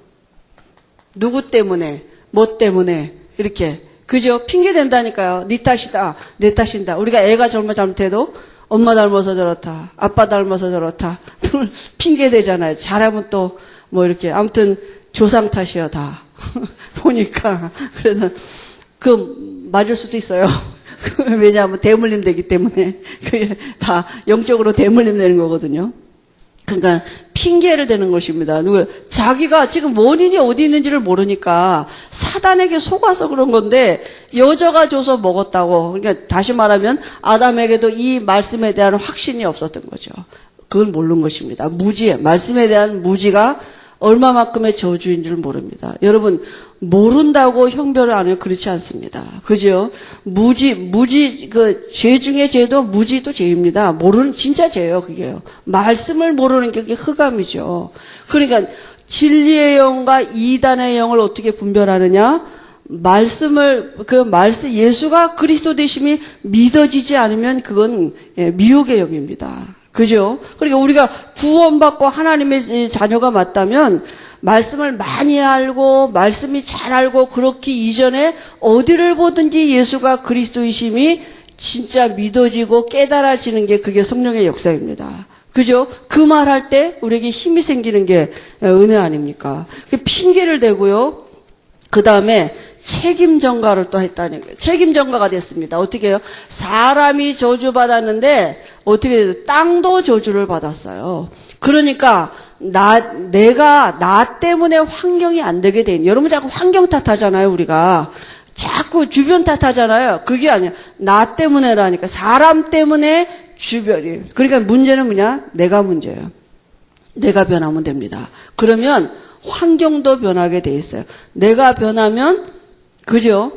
누구 때문에, 뭐 때문에 이렇게 그죠? 핑계 댄다니까요. 네 탓이다, 내 탓이다. 우리가 애가 잘못해도 엄마 닮아서 저렇다, 아빠 닮아서 저렇다 핑계 대잖아요. 잘하면 또 뭐 이렇게 아무튼 조상 탓이야 다 보니까. 그래서 맞을 수도 있어요. 왜냐하면 대물림 되기 때문에 그게 다 영적으로 대물림 되는 거거든요. 그러니까 핑계를 대는 것입니다. 자기가 지금 원인이 어디 있는지를 모르니까 사단에게 속아서 그런 건데 여자가 줘서 먹었다고. 그러니까 다시 말하면 아담에게도 이 말씀에 대한 확신이 없었던 거죠. 그걸 모르는 것입니다. 말씀에 대한 무지가 얼마만큼의 저주인 줄 모릅니다. 여러분, 모른다고 형벌을 안 해요? 그렇지 않습니다. 그죠? 죄 중에 죄도 무지도 죄입니다. 모르는, 진짜 죄예요, 그게요. 말씀을 모르는 게 그게 흑암이죠. 그러니까, 진리의 영과 이단의 영을 어떻게 분별하느냐? 예수가 그리스도 되심이 믿어지지 않으면 그건 미혹의 영입니다. 그죠? 그러니까 우리가 구원받고 하나님의 자녀가 맞다면 말씀을 많이 알고 말씀이 잘 알고 그렇기 이전에 어디를 보든지 예수가 그리스도이심이 진짜 믿어지고 깨달아지는 게 그게 성령의 역사입니다. 그죠? 그 말할 때 우리에게 힘이 생기는 게 은혜 아닙니까? 핑계를 대고요. 그 다음에 책임 전가를 또 했다는 거예요. 책임 전가가 됐습니다. 어떻게 해요? 사람이 저주받았는데 어떻게 해요? 땅도 저주를 받았어요. 그러니까 내가 나 때문에 환경이 안 되게 된. 여러분 자꾸 환경 탓하잖아요. 우리가 자꾸 주변 탓하잖아요. 그게 아니야. 나 때문에라니까. 사람 때문에 주변이. 그러니까 문제는 뭐냐? 내가 문제예요. 내가 변하면 됩니다. 그러면 환경도 변하게 돼 있어요. 내가 변하면 그죠?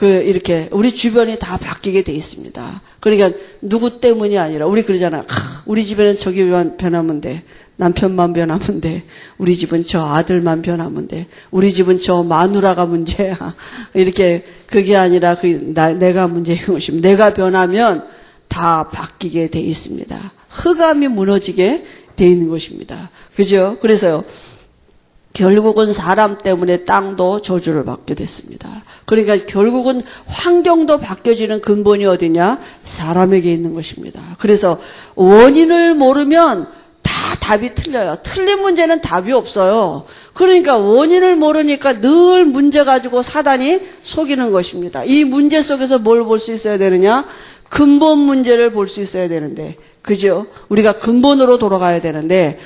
이렇게 우리 주변이 다 바뀌게 돼 있습니다. 그러니까 누구 때문이 아니라 우리 그러잖아요. 우리 집에는 저기만 변하면 돼. 남편만 변하면 돼. 우리 집은 저 아들만 변하면 돼. 우리 집은 저 마누라가 문제야. 이렇게 그게 아니라 내가 문제인 것입니다. 내가 변하면 다 바뀌게 돼 있습니다. 흑암이 무너지게 돼 있는 것입니다. 그죠? 그래서요. 결국은 사람 때문에 땅도 저주를 받게 됐습니다. 그러니까 결국은 환경도 바뀌어지는 근본이 어디냐? 사람에게 있는 것입니다. 그래서 원인을 모르면 다 답이 틀려요. 틀린 문제는 답이 없어요. 그러니까 원인을 모르니까 늘 문제 가지고 사단이 속이는 것입니다. 이 문제 속에서 뭘 볼 수 있어야 되느냐? 근본 문제를 볼 수 있어야 되는데, 그죠? 우리가 근본으로 돌아가야 되는데,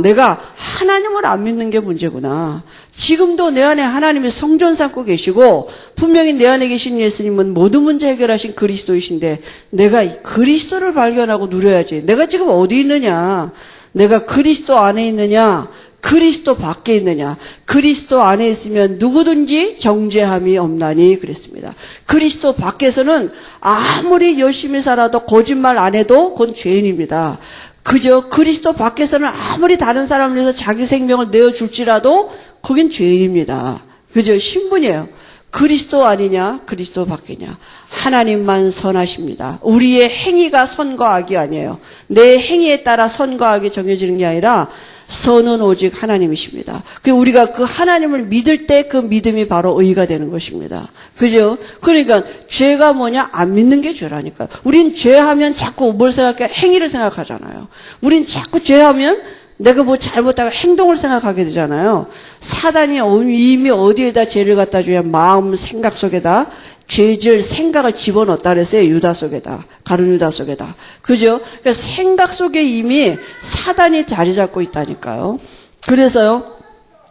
내가 하나님을 안 믿는 게 문제구나. 지금도 내 안에 하나님이 성전 삼고 계시고, 분명히 내 안에 계신 예수님은 모든 문제 해결하신 그리스도이신데, 내가 그리스도를 발견하고 누려야지. 내가 지금 어디 있느냐? 내가 그리스도 안에 있느냐? 그리스도 밖에 있느냐? 그리스도 안에 있으면 누구든지 정죄함이 없나니 그랬습니다. 그리스도 밖에서는 아무리 열심히 살아도 거짓말 안 해도 그건 죄인입니다. 그저 그리스도 밖에서는 아무리 다른 사람을 위해서 자기 생명을 내어줄지라도 그건 죄인입니다. 그저 신분이에요. 그리스도 아니냐? 그리스도 밖이냐? 하나님만 선하십니다. 우리의 행위가 선과 악이 아니에요. 내 행위에 따라 선과 악이 정해지는 게 아니라 선은 오직 하나님이십니다. 우리가 그 하나님을 믿을 때 그 믿음이 바로 의가 되는 것입니다. 그죠? 그러니까 죄가 뭐냐? 안 믿는 게 죄라니까요. 우린 죄하면 자꾸 뭘 생각해? 행위를 생각하잖아요. 우린 자꾸 죄하면 내가 뭐 잘못하고 행동을 생각하게 되잖아요. 사단이 이미 어디에다 죄를 갖다 줘야 마음 생각 속에다 죄질 생각을 집어넣었다 그랬어요. 유다 속에다. 가룟 유다 속에다. 그죠? 그러니까 생각 속에 이미 사단이 자리 잡고 있다니까요. 그래서요.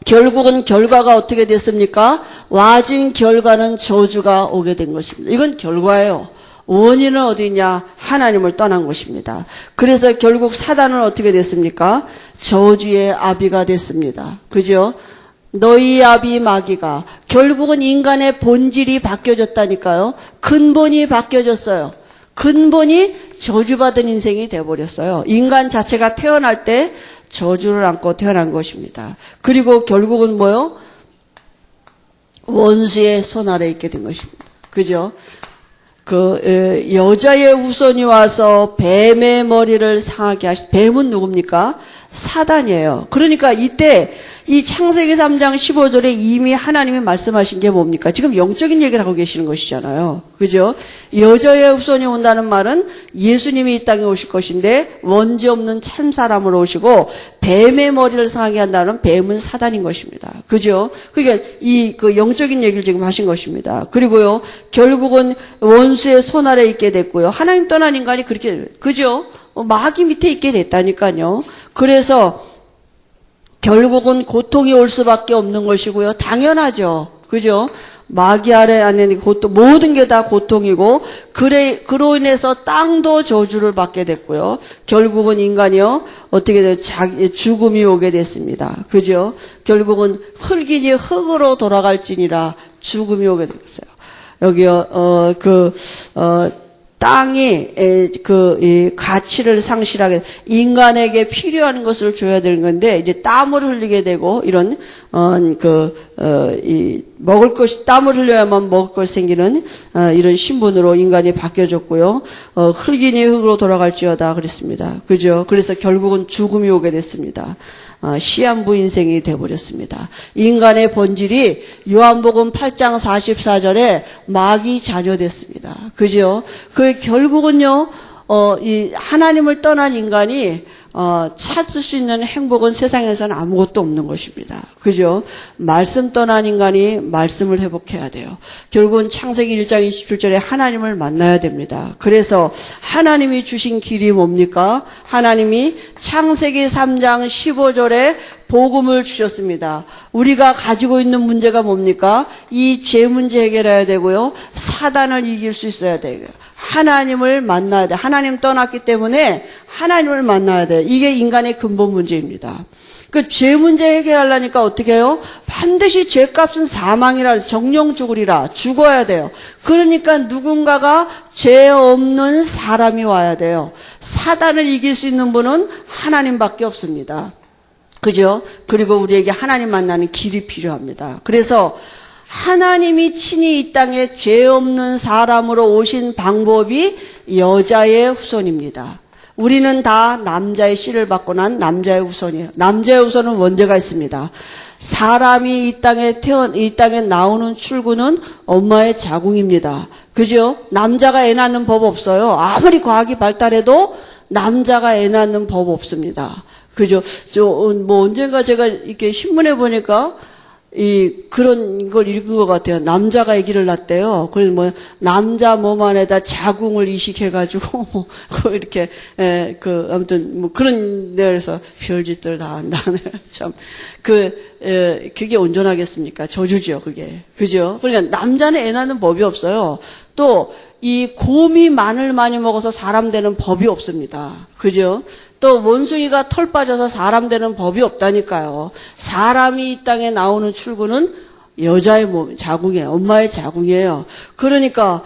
결국은 결과가 어떻게 됐습니까? 와진 결과는 저주가 오게 된 것입니다. 이건 결과예요. 원인은 어디냐? 하나님을 떠난 것입니다. 그래서 결국 사단은 어떻게 됐습니까? 저주의 아비가 됐습니다. 그죠? 너희 아비 마귀가 결국은 인간의 본질이 바뀌어졌다니까요. 근본이 바뀌어졌어요. 근본이 저주받은 인생이 돼버렸어요. 인간 자체가 태어날 때 저주를 안고 태어난 것입니다. 그리고 결국은 뭐요? 원수의 손 아래 있게 된 것입니다. 그죠? 여자의 후손이 와서 뱀의 머리를 상하게 뱀은 누굽니까? 사단이에요. 그러니까 이때 이 창세기 3장 15절에 이미 하나님이 말씀하신 게 뭡니까? 지금 영적인 얘기를 하고 계시는 것이잖아요. 그죠? 여자의 후손이 온다는 말은 예수님이 이 땅에 오실 것인데 원죄 없는 참 사람으로 오시고 뱀의 머리를 상하게 한다는 뱀은 사단인 것입니다. 그죠? 그러니까 그 영적인 얘기를 지금 하신 것입니다. 그리고요, 결국은 원수의 손 아래 있게 됐고요. 하나님 떠난 인간이 그렇게, 그죠? 마귀 밑에 있게 됐다니까요. 그래서 결국은 고통이 올 수밖에 없는 것이고요. 당연하죠. 그죠? 마귀 아래 안에 모든 게 다 고통이고, 그로 인해서 땅도 저주를 받게 됐고요. 결국은 인간이요, 어떻게 돼요? 죽음이 오게 됐습니다. 그죠? 결국은 흙이니 흙으로 돌아갈지니라 죽음이 오게 됐어요. 여기요, 땅이 이 가치를 상실하게, 인간에게 필요한 것을 줘야 되는 건데 이제 땀을 흘리게 되고, 이런 먹을 것이 땀을 흘려야만 먹을 것이 생기는 이런 신분으로 인간이 바뀌어졌고요. 흙이니 흙으로 돌아갈지어다 그랬습니다. 그죠? 그래서 결국은 죽음이 오게 됐습니다. 시한부 인생이 되어버렸습니다. 인간의 본질이 요한복음 8장 44절에 마귀 자녀 됐습니다. 그죠? 결국은요, 이 하나님을 떠난 인간이 찾을 수 있는 행복은 세상에서는 아무것도 없는 것입니다. 그죠? 말씀 떠난 인간이 말씀을 회복해야 돼요. 결국은 창세기 1장 27절에 하나님을 만나야 됩니다. 그래서 하나님이 주신 길이 뭡니까? 하나님이 창세기 3장 15절에 복음을 주셨습니다. 우리가 가지고 있는 문제가 뭡니까? 이 죄 문제 해결해야 되고요. 사단을 이길 수 있어야 되고요. 하나님을 만나야 돼. 하나님 떠났기 때문에 하나님을 만나야 돼. 이게 인간의 근본 문제입니다. 그 죄 문제 해결하려니까 어떻게 해요? 반드시 죄값은 사망이라, 정령 죽으리라, 죽어야 돼요. 그러니까 누군가가 죄 없는 사람이 와야 돼요. 사단을 이길 수 있는 분은 하나님밖에 없습니다. 그죠? 그리고 우리에게 하나님 만나는 길이 필요합니다. 그래서 하나님이 친히 이 땅에 죄 없는 사람으로 오신 방법이 여자의 후손입니다. 우리는 다 남자의 씨를 받고 난 남자의 후손이에요. 남자의 후손은 원죄가 있습니다. 사람이 이 땅에 나오는 출구는 엄마의 자궁입니다. 그죠? 남자가 애 낳는 법 없어요. 아무리 과학이 발달해도 남자가 애 낳는 법 없습니다. 그죠? 언젠가 제가 이렇게 신문에 보니까 그런 걸 읽은 것 같아요. 남자가 아기를 낳대요. 그래서 남자 몸 안에다 자궁을 이식해가지고, 이렇게, 아무튼, 그런 데에서 별짓들 다 한다네. 참. 그게 온전하겠습니까? 저주죠, 그게. 그죠? 그러니까 남자는 애 낳는 법이 없어요. 또, 이 곰이 마늘 많이 먹어서 사람 되는 법이 없습니다. 그죠? 또 원숭이가 털 빠져서 사람 되는 법이 없다니까요. 사람이 이 땅에 나오는 출구는 여자의 자궁이에요. 엄마의 자궁이에요. 그러니까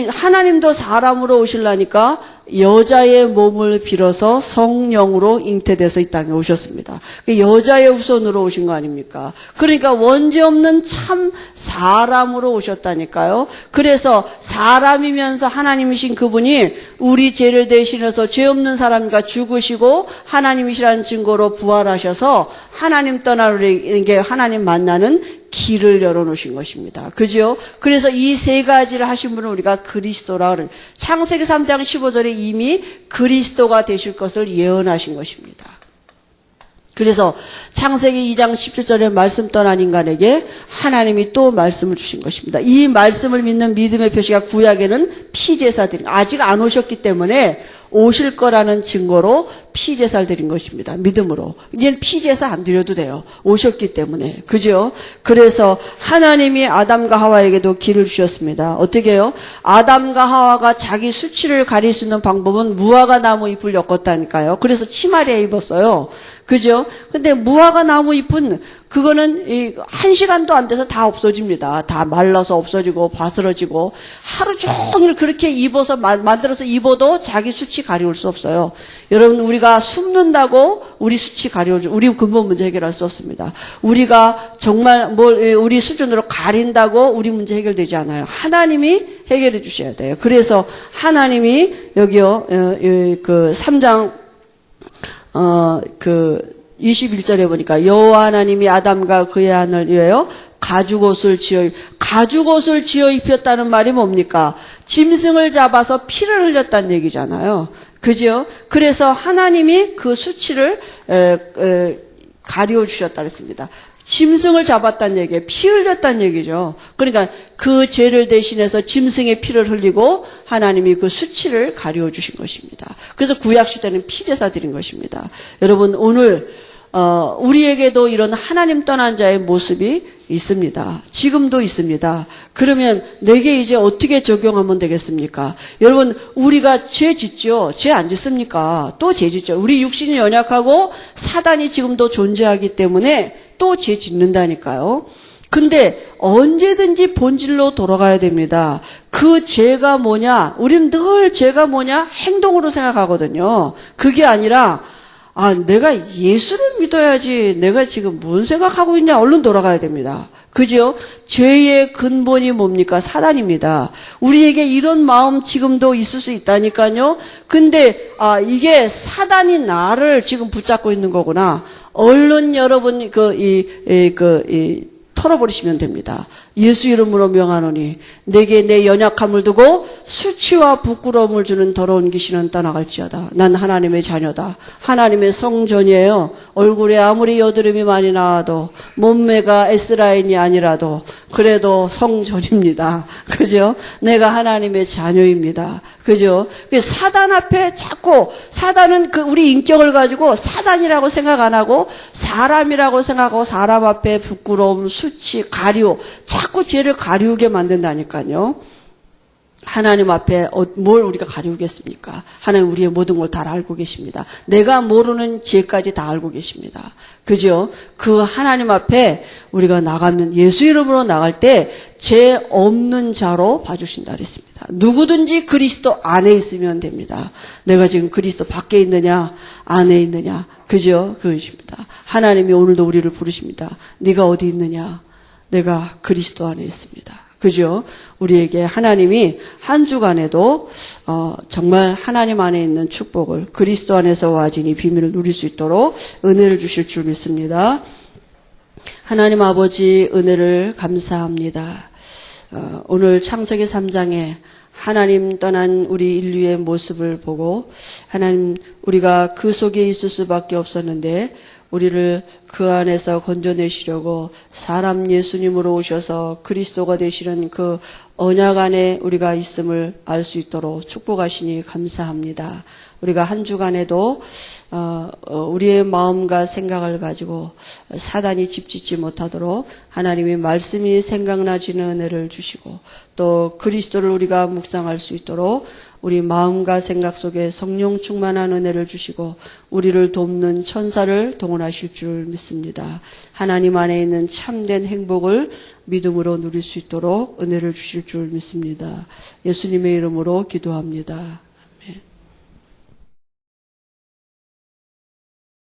하나님도 사람으로 오시려니까 여자의 몸을 빌어서 성령으로 잉태돼서 이 땅에 오셨습니다. 여자의 후손으로 오신 거 아닙니까? 그러니까 원죄 없는 참 사람으로 오셨다니까요. 그래서 사람이면서 하나님이신 그분이 우리 죄를 대신해서 죄 없는 사람과 죽으시고 하나님이시라는 증거로 부활하셔서 하나님 떠나게 하나님 만나는 길을 열어놓으신 것입니다. 그죠? 그래서 이 세 가지를 하신 분은 우리가 그리스도라 그래요. 창세기 3장 15절에 이미 그리스도가 되실 것을 예언하신 것입니다. 그래서 창세기 2장 17절에 말씀 떠난 인간에게 하나님이 또 말씀을 주신 것입니다. 이 말씀을 믿는 믿음의 표시가 구약에는 피제사들이 아직 안 오셨기 때문에 오실 거라는 증거로 피제사를 드린 것입니다. 믿음으로. 이제는 피제사 안 드려도 돼요. 오셨기 때문에. 그죠? 그래서 하나님이 아담과 하와에게도 길을 주셨습니다. 어떻게 해요? 아담과 하와가 자기 수치를 가릴 수 있는 방법은 무화과 나무 잎을 엮었다니까요. 그래서 치마리에 입었어요. 그죠? 근데 무화과 나무 잎은 그거는 1시간도 안 돼서 다 없어집니다. 다 말라서 없어지고 바스러지고 하루 종일 그렇게 입어서 만들어서 입어도 자기 수치 가려울 수 없어요. 여러분 우리가 숨는다고 우리 수치 가려울 우리 근본 문제 해결할 수 없습니다. 우리가 정말 우리 수준으로 가린다고 우리 문제 해결되지 않아요. 하나님이 해결해 주셔야 돼요. 그래서 하나님이 여기요 3장 21절에 보니까 여호와 하나님이 아담과 그의 아내를 위하여 가죽옷을 지어 입혔다는 말이 뭡니까? 짐승을 잡아서 피를 흘렸다는 얘기잖아요. 그죠? 그래서 하나님이 그 수치를 가리워 주셨다 그랬습니다. 짐승을 잡았다는 얘기예요. 피 흘렸다는 얘기죠. 그러니까 그 죄를 대신해서 짐승의 피를 흘리고 하나님이 그 수치를 가리워 주신 것입니다. 그래서 구약 시대는 피제사 드린 것입니다. 여러분 오늘 우리에게도 이런 하나님 떠난 자의 모습이 있습니다. 지금도 있습니다. 그러면 내게 이제 어떻게 적용하면 되겠습니까? 여러분 우리가 죄 짓죠? 죄 안 짓습니까? 또 죄 짓죠. 우리 육신이 연약하고 사단이 지금도 존재하기 때문에 또 죄 짓는다니까요. 근데 언제든지 본질로 돌아가야 됩니다. 그 죄가 뭐냐? 우리는 늘 죄가 뭐냐? 행동으로 생각하거든요. 그게 아니라 내가 예수를 믿어야지 내가 지금 뭔 생각하고 있냐? 얼른 돌아가야 됩니다. 그죠? 죄의 근본이 뭡니까? 사단입니다. 우리에게 이런 마음 지금도 있을 수 있다니까요. 근데 이게 사단이 나를 지금 붙잡고 있는 거구나. 얼른 여러분 털어버리시면 됩니다. 예수 이름으로 명하노니 내게 내 연약함을 두고 수치와 부끄러움을 주는 더러운 귀신은 떠나갈지어다. 난 하나님의 자녀다. 하나님의 성전이에요. 얼굴에 아무리 여드름이 많이 나와도 몸매가 S라인이 아니라도 그래도 성전입니다. 그죠? 내가 하나님의 자녀입니다. 그죠? 사단 앞에 자꾸 사단은 우리 인격을 가지고 사단이라고 생각 안 하고 사람이라고 생각하고 사람 앞에 부끄러움, 수치, 가리움 자꾸 죄를 가리우게 만든다니까요. 하나님 앞에 뭘 우리가 가리우겠습니까? 하나님 우리의 모든 걸 다 알고 계십니다. 내가 모르는 죄까지 다 알고 계십니다. 그죠? 그 하나님 앞에 우리가 나가면 예수 이름으로 나갈 때 죄 없는 자로 봐주신다 그랬습니다. 누구든지 그리스도 안에 있으면 됩니다. 내가 지금 그리스도 밖에 있느냐 안에 있느냐 그죠? 그것입니다. 하나님이 오늘도 우리를 부르십니다. 네가 어디 있느냐? 내가 그리스도 안에 있습니다. 그죠? 우리에게 하나님이 한 주간에도 정말 하나님 안에 있는 축복을 그리스도 안에서 와진이 비밀을 누릴 수 있도록 은혜를 주실 줄 믿습니다. 하나님 아버지 은혜를 감사합니다. 오늘 창세기 3장에 하나님 떠난 우리 인류의 모습을 보고 하나님 우리가 그 속에 있을 수밖에 없었는데 우리를 그 안에서 건져내시려고 사람 예수님으로 오셔서 그리스도가 되시는 그 언약 안에 우리가 있음을 알 수 있도록 축복하시니 감사합니다. 우리가 한 주간에도 우리의 마음과 생각을 가지고 사단이 집짓지 못하도록 하나님의 말씀이 생각나지는 은혜를 주시고 또 그리스도를 우리가 묵상할 수 있도록 우리 마음과 생각 속에 성령 충만한 은혜를 주시고 우리를 돕는 천사를 동원하실 줄 믿습니다. 하나님 안에 있는 참된 행복을 믿음으로 누릴 수 있도록 은혜를 주실 줄 믿습니다. 예수님의 이름으로 기도합니다.